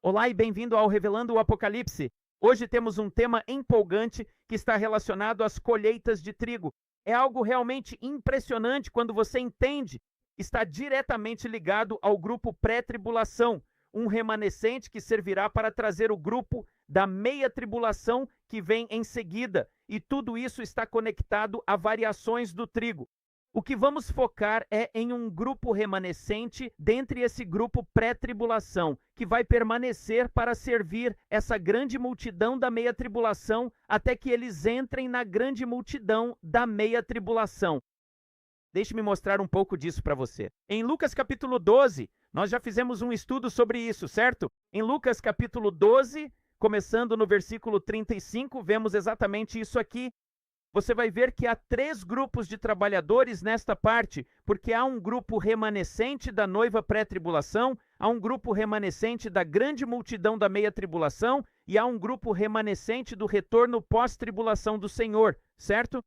Olá e bem-vindo ao Revelando o Apocalipse. Hoje temos um tema empolgante que está relacionado às colheitas de trigo. É algo realmente impressionante quando você entende. Está diretamente ligado ao grupo pré-tribulação, um remanescente que servirá para trazer o grupo da meia-tribulação que vem em seguida. E tudo isso está conectado a variações do trigo. O que vamos focar é em um grupo remanescente dentre esse grupo pré-tribulação, que vai permanecer para servir essa grande multidão da meia-tribulação até que eles entrem na grande multidão da meia-tribulação. Deixe-me mostrar um pouco disso para você. Em Lucas capítulo 12, nós já fizemos um estudo sobre isso, certo? Em Lucas capítulo 12, começando no versículo 35, vemos exatamente isso aqui. Você vai ver que há 3 grupos de trabalhadores nesta parte, porque há um grupo remanescente da noiva pré-tribulação, há um grupo remanescente da grande multidão da meia-tribulação e há um grupo remanescente do retorno pós-tribulação do Senhor, certo?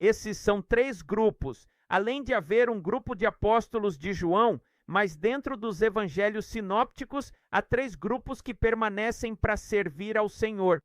Esses são 3 grupos, além de haver um grupo de apóstolos de João, mas dentro dos evangelhos sinópticos há 3 grupos que permanecem para servir ao Senhor.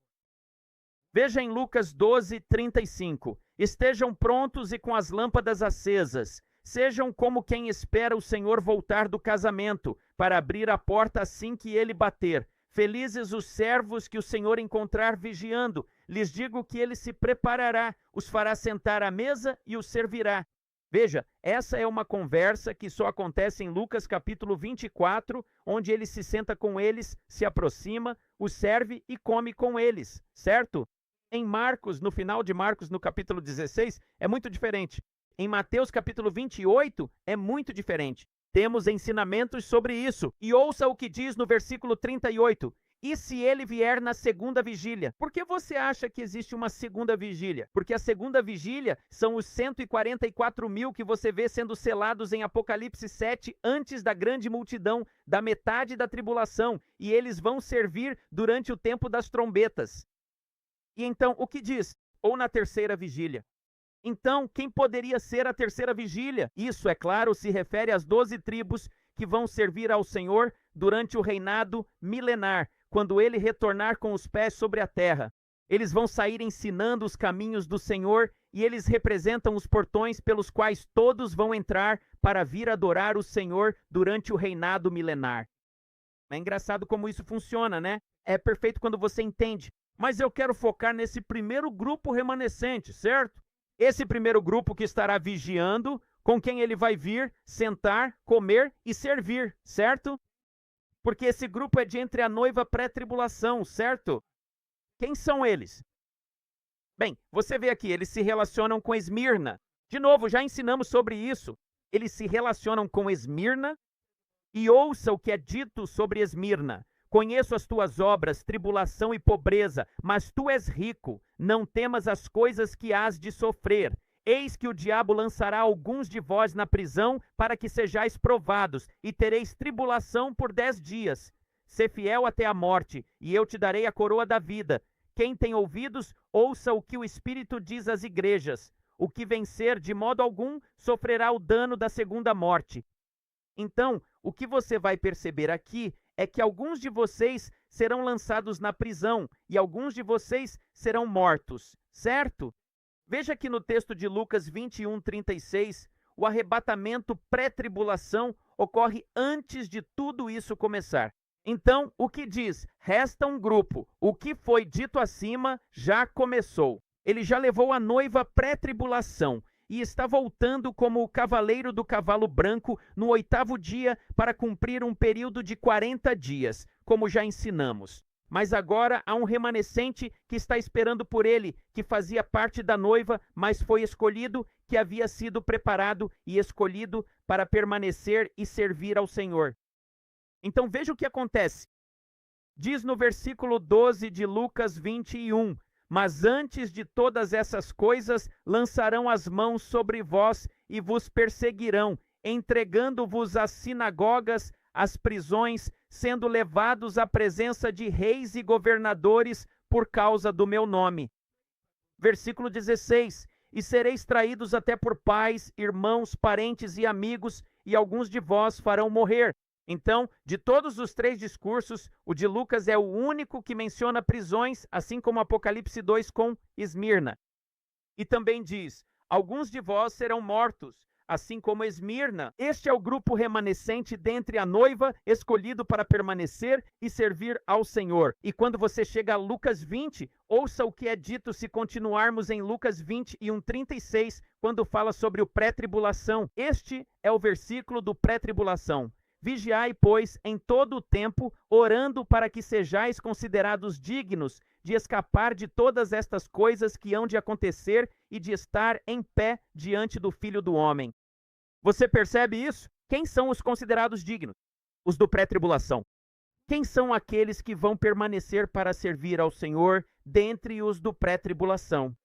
Veja em Lucas 12, 35. Estejam prontos e com as lâmpadas acesas. Sejam como quem espera o Senhor voltar do casamento, para abrir a porta assim que ele bater. Felizes os servos que o Senhor encontrar vigiando. Lhes digo que ele se preparará, os fará sentar à mesa e os servirá. Veja, essa é uma conversa que só acontece em Lucas capítulo 24, onde ele se senta com eles, se aproxima, os serve e come com eles, certo? Em Marcos, no final de Marcos, no capítulo 16, é muito diferente. Em Mateus, capítulo 28, é muito diferente. Temos ensinamentos sobre isso. E ouça o que diz no versículo 38. E se ele vier na segunda vigília? Por que você acha que existe uma segunda vigília? Porque a segunda vigília são os 144 mil que você vê sendo selados em Apocalipse 7 antes da grande multidão, da metade da tribulação. E eles vão servir durante o tempo das trombetas. E então, o que diz? Ou na terceira vigília. Então, quem poderia ser a terceira vigília? Isso, é claro, se refere às 12 tribos que vão servir ao Senhor durante o reinado milenar, quando ele retornar com os pés sobre a terra. Eles vão sair ensinando os caminhos do Senhor e eles representam os portões pelos quais todos vão entrar para vir adorar o Senhor durante o reinado milenar. É engraçado como isso funciona, né? É perfeito quando você entende. Mas eu quero focar nesse primeiro grupo remanescente, certo? Esse primeiro grupo que estará vigiando, com quem ele vai vir, sentar, comer e servir, certo? Porque esse grupo é de entre a noiva pré-tribulação, certo? Quem são eles? Bem, você vê aqui, eles se relacionam com Esmirna. De novo, já ensinamos sobre isso. Eles se relacionam com Esmirna e ouça o que é dito sobre Esmirna. Conheço as tuas obras, tribulação e pobreza, mas tu és rico. Não temas as coisas que hás de sofrer. Eis que o diabo lançará alguns de vós na prisão para que sejais provados, e tereis tribulação por 10 dias. Sê fiel até a morte, e eu te darei a coroa da vida. Quem tem ouvidos, ouça o que o Espírito diz às igrejas. O que vencer, de modo algum, sofrerá o dano da segunda morte. Então, o que você vai perceber aqui é que alguns de vocês serão lançados na prisão e alguns de vocês serão mortos, certo? Veja que no texto de Lucas 21, 36, o arrebatamento pré-tribulação ocorre antes de tudo isso começar. Então, o que diz? Resta um grupo. O que foi dito acima já começou. Ele já levou a noiva pré-tribulação e está voltando como o cavaleiro do cavalo branco no 8º dia para cumprir um período de 40 dias, como já ensinamos. Mas agora há um remanescente que está esperando por ele, que fazia parte da noiva, mas foi escolhido, que havia sido preparado e escolhido para permanecer e servir ao Senhor. Então veja o que acontece. Diz no versículo 12 de Lucas 21, mas antes de todas essas coisas, lançarão as mãos sobre vós e vos perseguirão, entregando-vos às sinagogas, às prisões, sendo levados à presença de reis e governadores por causa do meu nome. Versículo 16, e sereis traídos até por pais, irmãos, parentes e amigos, e alguns de vós farão morrer. Então, de todos os 3 discursos, o de Lucas é o único que menciona prisões, assim como Apocalipse 2 com Esmirna. E também diz: alguns de vós serão mortos, assim como Esmirna. Este é o grupo remanescente dentre a noiva, escolhido para permanecer e servir ao Senhor. E quando você chega a Lucas 20, ouça o que é dito se continuarmos em Lucas 20 e 1:36, quando fala sobre o pré-tribulação. Este é o versículo do pré-tribulação. Vigiai, pois, em todo o tempo, orando para que sejais considerados dignos de escapar de todas estas coisas que hão de acontecer e de estar em pé diante do Filho do Homem. Você percebe isso? Quem são os considerados dignos? Os do pré-tribulação. Quem são aqueles que vão permanecer para servir ao Senhor dentre os do pré-tribulação?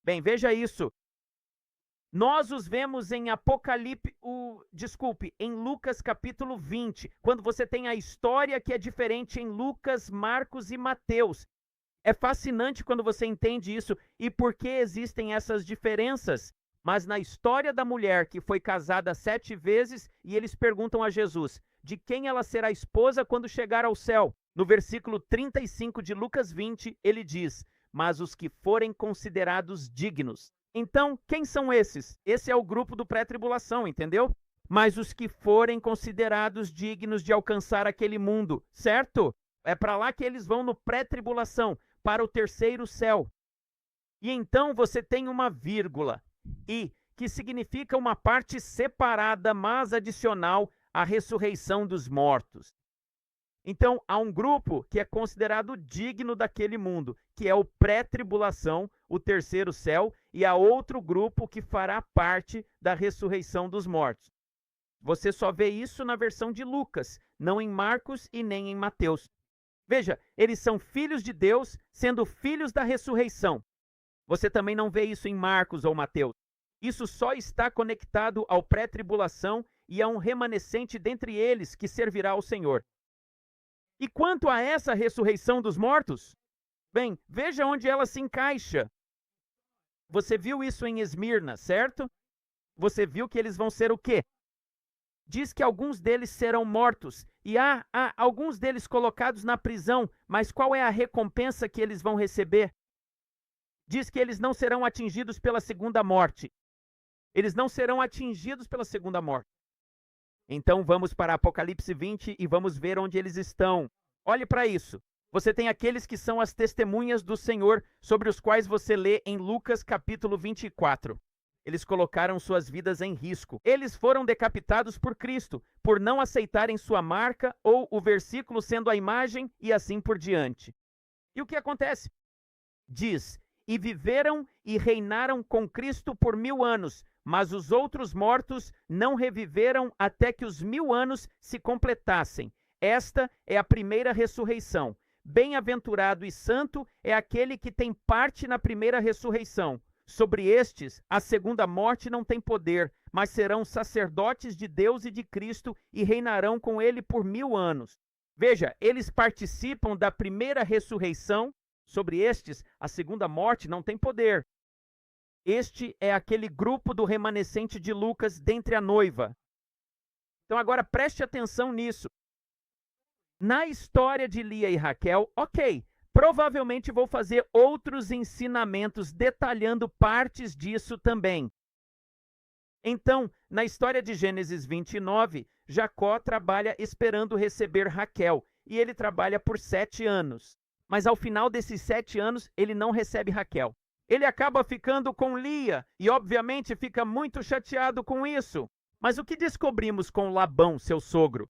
Bem, veja isso. Nós os vemos em em Lucas capítulo 20, quando você tem a história que é diferente em Lucas, Marcos e Mateus. É fascinante quando você entende isso e por que existem essas diferenças. Mas na história da mulher que foi casada 7 vezes, e eles perguntam a Jesus de quem ela será esposa quando chegar ao céu. No versículo 35 de Lucas 20, ele diz: mas os que forem considerados dignos. Então, quem são esses? Esse é o grupo do pré-tribulação, entendeu? Mas os que forem considerados dignos de alcançar aquele mundo, certo? É para lá que eles vão no pré-tribulação, para o terceiro céu. E então você tem uma vírgula, e que significa uma parte separada, mas adicional à ressurreição dos mortos. Então, há um grupo que é considerado digno daquele mundo, que é o pré-tribulação, o terceiro céu, e há outro grupo que fará parte da ressurreição dos mortos. Você só vê isso na versão de Lucas, não em Marcos e nem em Mateus. Veja, eles são filhos de Deus, sendo filhos da ressurreição. Você também não vê isso em Marcos ou Mateus. Isso só está conectado ao pré-tribulação e a um remanescente dentre eles que servirá ao Senhor. E quanto a essa ressurreição dos mortos? Bem, veja onde ela se encaixa. Você viu isso em Esmirna, certo? Você viu que eles vão ser o quê? Diz que alguns deles serão mortos, e há alguns deles colocados na prisão, mas qual é a recompensa que eles vão receber? Diz que eles não serão atingidos pela segunda morte. Eles não serão atingidos pela segunda morte. Então vamos para Apocalipse 20 e vamos ver onde eles estão. Olhe para isso. Você tem aqueles que são as testemunhas do Senhor, sobre os quais você lê em Lucas capítulo 24. Eles colocaram suas vidas em risco. Eles foram decapitados por Cristo, por não aceitarem sua marca ou o versículo sendo a imagem e assim por diante. E o que acontece? Diz: e viveram e reinaram com Cristo por 1000 anos, mas os outros mortos não reviveram até que os 1000 anos se completassem. Esta é a primeira ressurreição. Bem-aventurado e santo é aquele que tem parte na primeira ressurreição. Sobre estes, a segunda morte não tem poder, mas serão sacerdotes de Deus e de Cristo e reinarão com ele por 1000 anos. Veja, eles participam da primeira ressurreição. Sobre estes, a segunda morte não tem poder. Este é aquele grupo do remanescente de Lucas dentre a noiva. Então agora preste atenção nisso. Na história de Lia e Raquel, ok, provavelmente vou fazer outros ensinamentos detalhando partes disso também. Então, na história de Gênesis 29, Jacó trabalha esperando receber Raquel, e ele trabalha por 7 anos. Mas ao final desses 7 anos, ele não recebe Raquel. Ele acaba ficando com Lia, e obviamente fica muito chateado com isso. Mas o que descobrimos com Labão, seu sogro?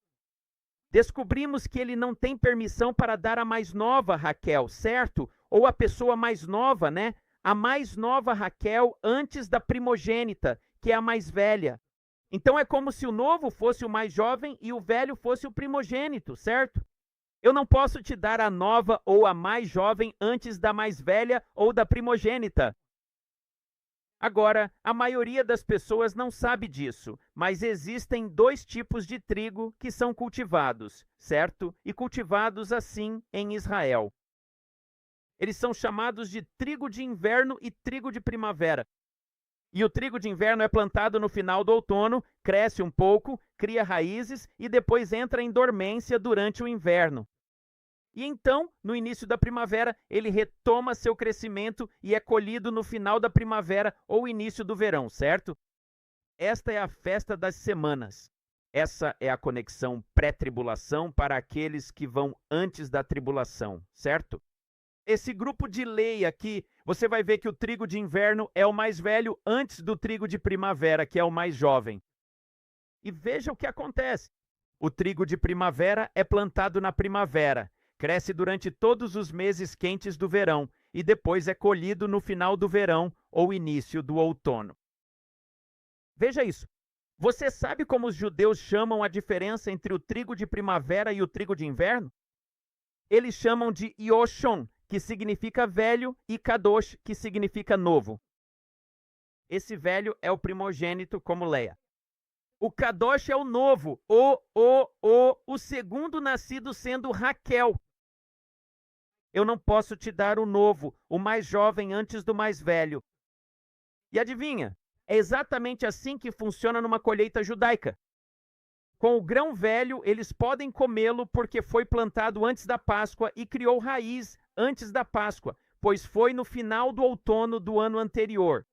Descobrimos que ele não tem permissão para dar a mais nova Raquel, certo? Ou a pessoa mais nova, né? A mais nova Raquel antes da primogênita, que é a mais velha. Então é como se o novo fosse o mais jovem e o velho fosse o primogênito, certo? Eu não posso te dar a nova ou a mais jovem antes da mais velha ou da primogênita. Agora, a maioria das pessoas não sabe disso, mas existem 2 tipos de trigo que são cultivados, certo? E cultivados assim em Israel. Eles são chamados de trigo de inverno e trigo de primavera. E o trigo de inverno é plantado no final do outono, cresce um pouco, cria raízes e depois entra em dormência durante o inverno. E então, no início da primavera, ele retoma seu crescimento e é colhido no final da primavera ou início do verão, certo? Esta é a festa das semanas. Essa é a conexão pré-tribulação para aqueles que vão antes da tribulação, certo? Esse grupo de lei aqui, você vai ver que o trigo de inverno é o mais velho antes do trigo de primavera, que é o mais jovem. E veja o que acontece. O trigo de primavera é plantado na primavera, cresce durante todos os meses quentes do verão e depois é colhido no final do verão ou início do outono. Veja isso. Você sabe como os judeus chamam a diferença entre o trigo de primavera e o trigo de inverno? Eles chamam de Yoshon, que significa velho, e Kadosh, que significa novo. Esse velho é o primogênito, como Leia. O Kadosh é o novo, o segundo nascido sendo Raquel. Eu não posso te dar o novo, o mais jovem antes do mais velho. E adivinha? É exatamente assim que funciona numa colheita judaica. Com o grão velho, eles podem comê-lo porque foi plantado antes da Páscoa e criou raiz antes da Páscoa, pois foi no final do outono do ano anterior.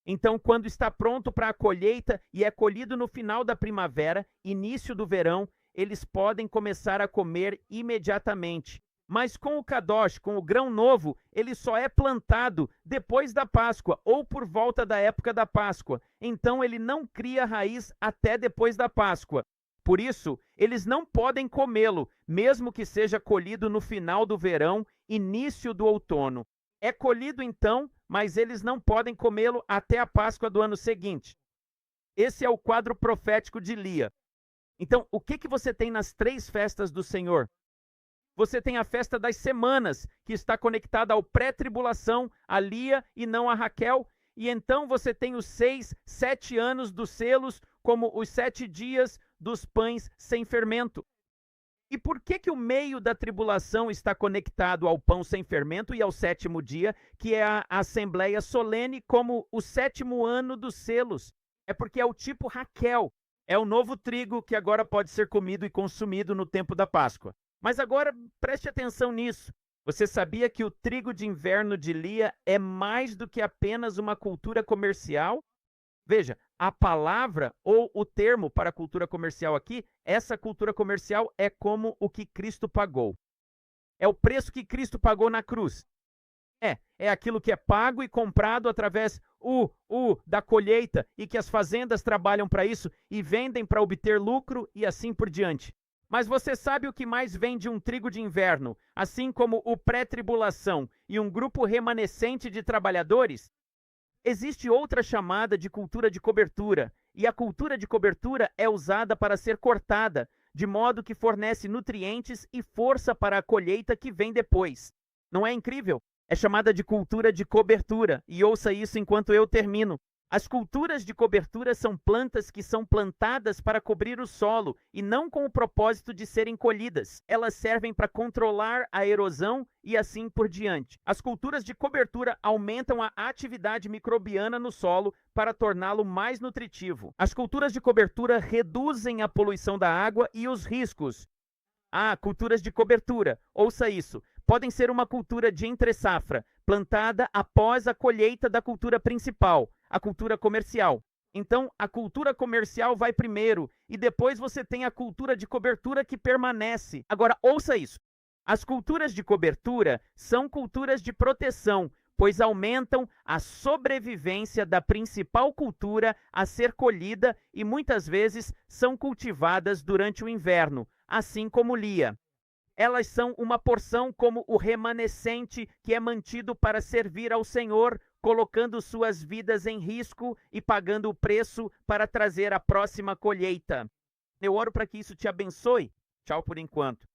Então, quando está pronto para a colheita e é colhido no final da primavera, início do verão, eles podem começar a comer imediatamente. Mas com o Kadosh, com o grão novo, ele só é plantado depois da Páscoa ou por volta da época da Páscoa. Então ele não cria raiz até depois da Páscoa. Por isso, eles não podem comê-lo, mesmo que seja colhido no final do verão, início do outono. É colhido então, mas eles não podem comê-lo até a Páscoa do ano seguinte. Esse é o quadro profético de Lia. Então, o que você tem nas 3 festas do Senhor? Você tem a festa das semanas, que está conectada ao pré-tribulação, a Lia e não a Raquel. E então você tem os 7 anos dos selos, como os 7 dias dos pães sem fermento. E por que o meio da tribulação está conectado ao pão sem fermento e ao 7º dia, que é a Assembleia Solene, como o 7º ano dos selos? É porque é o tipo Raquel, é o novo trigo que agora pode ser comido e consumido no tempo da Páscoa. Mas agora preste atenção nisso. Você sabia que o trigo de inverno de Lia é mais do que apenas uma cultura comercial? Veja, a palavra ou o termo para cultura comercial aqui, essa cultura comercial é como o que Cristo pagou. É o preço que Cristo pagou na cruz. É aquilo que é pago e comprado através da colheita e que as fazendas trabalham para isso e vendem para obter lucro e assim por diante. Mas você sabe o que mais vem de um trigo de inverno, assim como o pré-tribulação e um grupo remanescente de trabalhadores? Existe outra chamada de cultura de cobertura, e a cultura de cobertura é usada para ser cortada, de modo que fornece nutrientes e força para a colheita que vem depois. Não é incrível? É chamada de cultura de cobertura, e ouça isso enquanto eu termino. As culturas de cobertura são plantas que são plantadas para cobrir o solo e não com o propósito de serem colhidas. Elas servem para controlar a erosão e assim por diante. As culturas de cobertura aumentam a atividade microbiana no solo para torná-lo mais nutritivo. As culturas de cobertura reduzem a poluição da água e os riscos. Culturas de cobertura, ouça isso, podem ser uma cultura de entre-safra, plantada após a colheita da cultura principal, a cultura comercial. Então, a cultura comercial vai primeiro e depois você tem a cultura de cobertura que permanece. Agora, ouça isso. As culturas de cobertura são culturas de proteção, pois aumentam a sobrevivência da principal cultura a ser colhida e muitas vezes são cultivadas durante o inverno, assim como Lia. Elas são uma porção como o remanescente que é mantido para servir ao Senhor, colocando suas vidas em risco e pagando o preço para trazer a próxima colheita. Eu oro para que isso te abençoe. Tchau por enquanto.